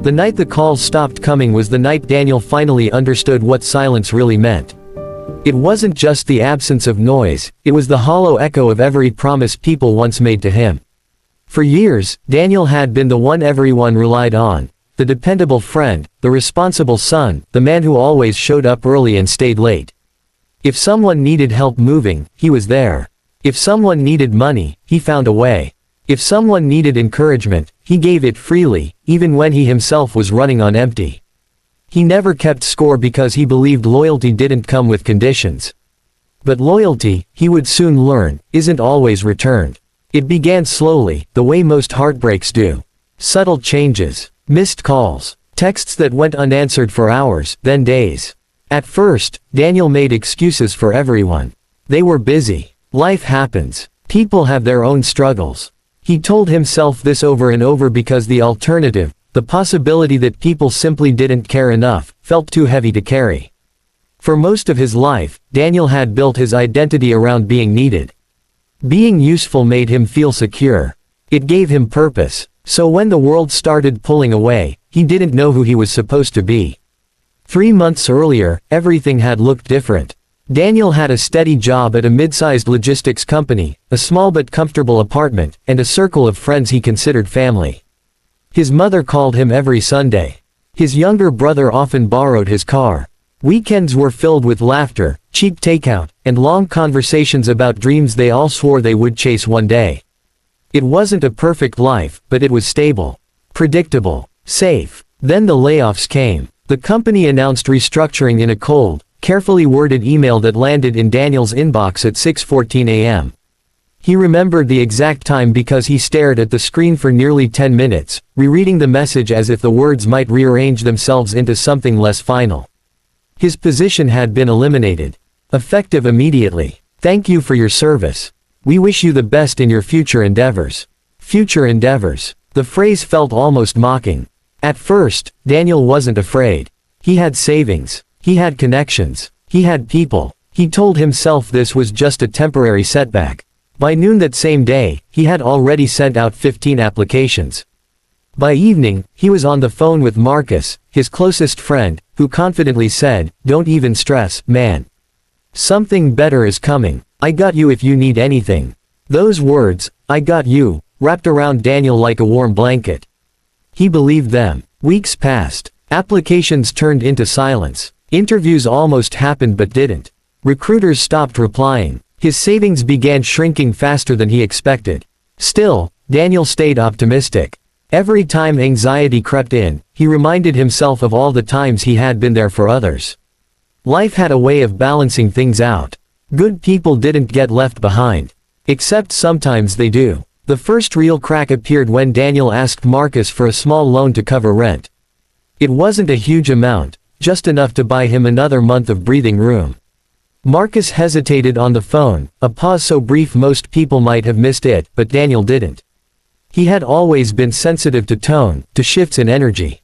The night the calls stopped coming was the night Daniel finally understood what silence really meant. It wasn't just the absence of noise, it was the hollow echo of every promise people once made to him. For years, Daniel had been the one everyone relied on, the dependable friend, the responsible son, the man who always showed up early and stayed late. If someone needed help moving, he was there. If someone needed money, he found a way. If someone needed encouragement, he gave it freely, even when he himself was running on empty. He never kept score because he believed loyalty didn't come with conditions. But loyalty, he would soon learn, isn't always returned. It began slowly, the way most heartbreaks do. Subtle changes, missed calls, texts that went unanswered for hours, then days. At first, Daniel made excuses for everyone. They were busy. Life happens. People have their own struggles. He told himself this over and over because the alternative, the possibility that people simply didn't care enough, felt too heavy to carry. For most of his life, Daniel had built his identity around being needed. Being useful made him feel secure. It gave him purpose. So when the world started pulling away, he didn't know who he was supposed to be. 3 months earlier, everything had looked different. Daniel had a steady job at a mid-sized logistics company, a small but comfortable apartment, and a circle of friends he considered family. His mother called him every Sunday. His younger brother often borrowed his car. Weekends were filled with laughter, cheap takeout, and long conversations about dreams they all swore they would chase one day. It wasn't a perfect life, but it was stable, predictable, safe. Then the layoffs came. The company announced restructuring in a cold, carefully worded email that landed in Daniel's inbox at 6:14 a.m. He remembered the exact time because he stared at the screen for nearly 10 minutes, rereading the message as if the words might rearrange themselves into something less final. His position had been eliminated. Effective immediately. Thank you for your service. We wish you the best in your future endeavors. Future endeavors. The phrase felt almost mocking. At first, Daniel wasn't afraid. He had savings. He had connections. He had people. He told himself this was just a temporary setback. By noon that same day, he had already sent out 15 applications. By evening, he was on the phone with Marcus, his closest friend, who confidently said, "Don't even stress, man. Something better is coming. I got you if you need anything." Those words, "I got you," wrapped around Daniel like a warm blanket. He believed them. Weeks passed. Applications turned into silence. Interviews almost happened but didn't. Recruiters stopped replying. His savings began shrinking faster than he expected. Still, Daniel stayed optimistic. Every time anxiety crept in, he reminded himself of all the times he had been there for others. Life had a way of balancing things out. Good people didn't get left behind. Except sometimes they do. The first real crack appeared when Daniel asked Marcus for a small loan to cover rent. It wasn't a huge amount, just enough to buy him another month of breathing room. Marcus hesitated on the phone, a pause so brief most people might have missed it, but Daniel didn't. He had always been sensitive to tone, to shifts in energy.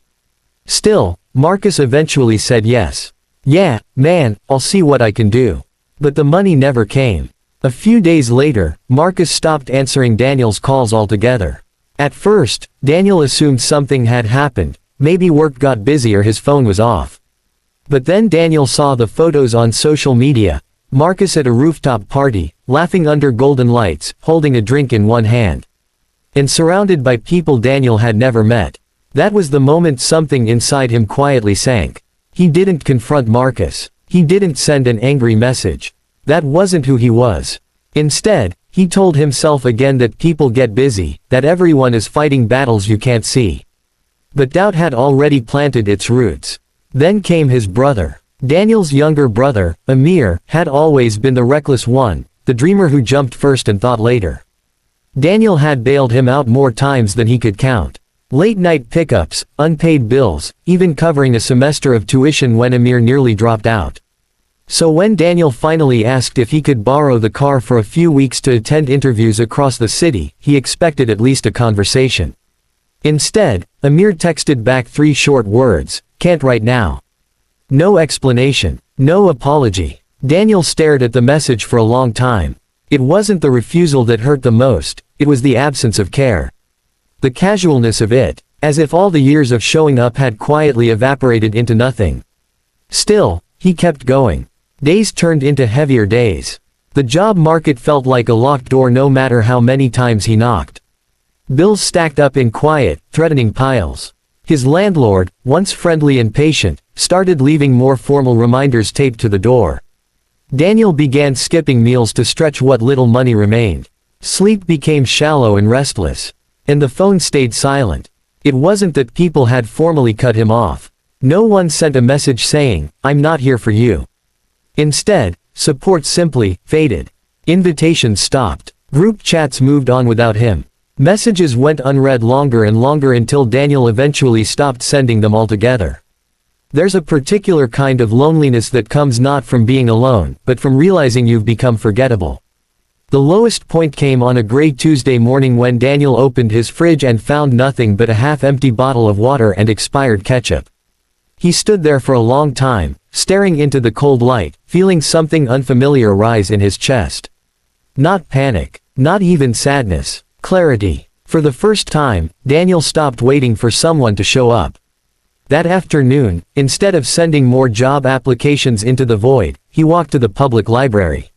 Still, Marcus eventually said yes. "Yeah, man, I'll see what I can do." But the money never came. A few days later, Marcus stopped answering Daniel's calls altogether. At first, Daniel assumed something had happened, maybe work got busy or his phone was off. But then Daniel saw the photos on social media, Marcus at a rooftop party, laughing under golden lights, holding a drink in one hand. And surrounded by people Daniel had never met. That was the moment something inside him quietly sank. He didn't confront Marcus. He didn't send an angry message. That wasn't who he was. Instead, he told himself again that people get busy, that everyone is fighting battles you can't see. But doubt had already planted its roots. Then came his brother. Daniel's younger brother, Amir, had always been the reckless one, the dreamer who jumped first and thought later. Daniel had bailed him out more times than he could count. Late-night pickups, unpaid bills, even covering a semester of tuition when Amir nearly dropped out. So when Daniel finally asked if he could borrow the car for a few weeks to attend interviews across the city, he expected at least a conversation. Instead, Amir texted back 3 short words, "Can't right now." No explanation. No apology. Daniel stared at the message for a long time. It wasn't the refusal that hurt the most, it was the absence of care. The casualness of it. As if all the years of showing up had quietly evaporated into nothing. Still, he kept going. Days turned into heavier days. The job market felt like a locked door no matter how many times he knocked. Bills stacked up in quiet, threatening piles. His landlord, once friendly and patient, started leaving more formal reminders taped to the door. Daniel began skipping meals to stretch what little money remained. Sleep became shallow and restless. And the phone stayed silent. It wasn't that people had formally cut him off. No one sent a message saying, "I'm not here for you." Instead, support simply faded. Invitations stopped. Group chats moved on without him. Messages went unread longer and longer until Daniel eventually stopped sending them altogether. There's a particular kind of loneliness that comes not from being alone, but from realizing you've become forgettable. The lowest point came on a gray Tuesday morning when Daniel opened his fridge and found nothing but a half-empty bottle of water and expired ketchup. He stood there for a long time, staring into the cold light, feeling something unfamiliar rise in his chest. Not panic, not even sadness, clarity. For the first time, Daniel stopped waiting for someone to show up. That afternoon, instead of sending more job applications into the void, he walked to the public library.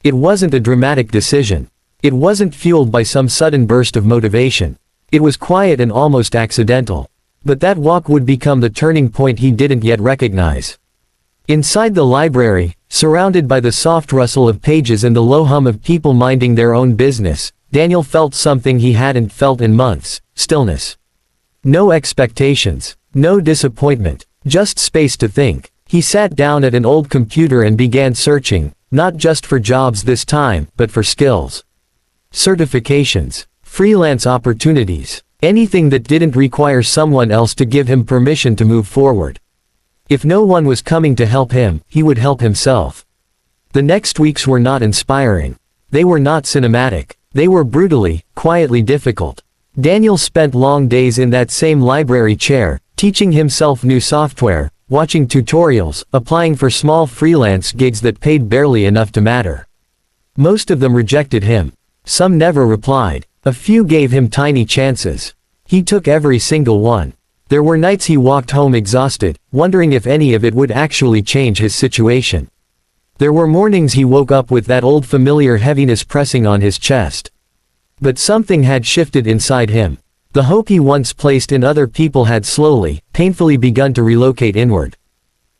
It wasn't a dramatic decision. It wasn't fueled by some sudden burst of motivation. It was quiet and almost accidental. But that walk would become the turning point he didn't yet recognize. Inside the library, surrounded by the soft rustle of pages and the low hum of people minding their own business, Daniel felt something he hadn't felt in months: stillness. No expectations. No disappointment. Just space to think. He sat down at an old computer and began searching, not just for jobs this time, but for skills. Certifications. Freelance opportunities. Anything that didn't require someone else to give him permission to move forward. If no one was coming to help him, he would help himself. The next weeks were not inspiring. They were not cinematic. They were brutally, quietly difficult. Daniel spent long days in that same library chair, teaching himself new software, watching tutorials, applying for small freelance gigs that paid barely enough to matter. Most of them rejected him. Some never replied. A few gave him tiny chances. He took every single one. There were nights he walked home exhausted, wondering if any of it would actually change his situation. There were mornings he woke up with that old familiar heaviness pressing on his chest. But something had shifted inside him. The hope he once placed in other people had slowly, painfully begun to relocate inward.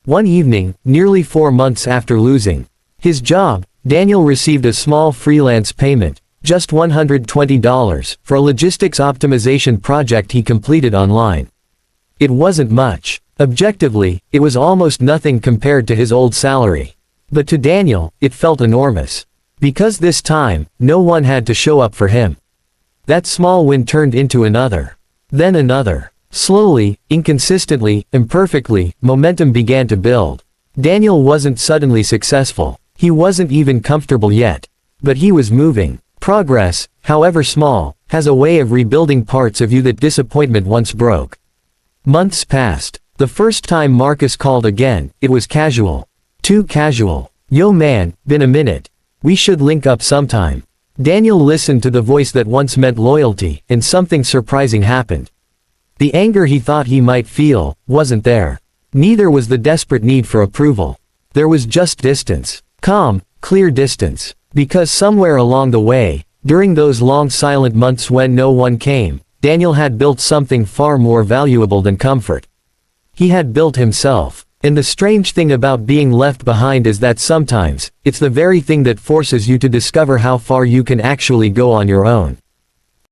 One evening, nearly 4 months after losing his job, Daniel received a small freelance payment, just $120, for a logistics optimization project he completed online. It wasn't much. Objectively, it was almost nothing compared to his old salary. But to Daniel, it felt enormous. Because this time, no one had to show up for him. That small win turned into another. Then another. Slowly, inconsistently, imperfectly, momentum began to build. Daniel wasn't suddenly successful. He wasn't even comfortable yet. But he was moving. Progress, however small, has a way of rebuilding parts of you that disappointment once broke. Months passed. The first time Marcus called again, it was casual. Too casual. "Yo man, been a minute. We should link up sometime." Daniel listened to the voice that once meant loyalty, and something surprising happened. The anger he thought he might feel wasn't there. Neither was the desperate need for approval. There was just distance. Calm, clear distance. Because somewhere along the way, during those long silent months when no one came, Daniel had built something far more valuable than comfort. He had built himself. And the strange thing about being left behind is that sometimes, it's the very thing that forces you to discover how far you can actually go on your own.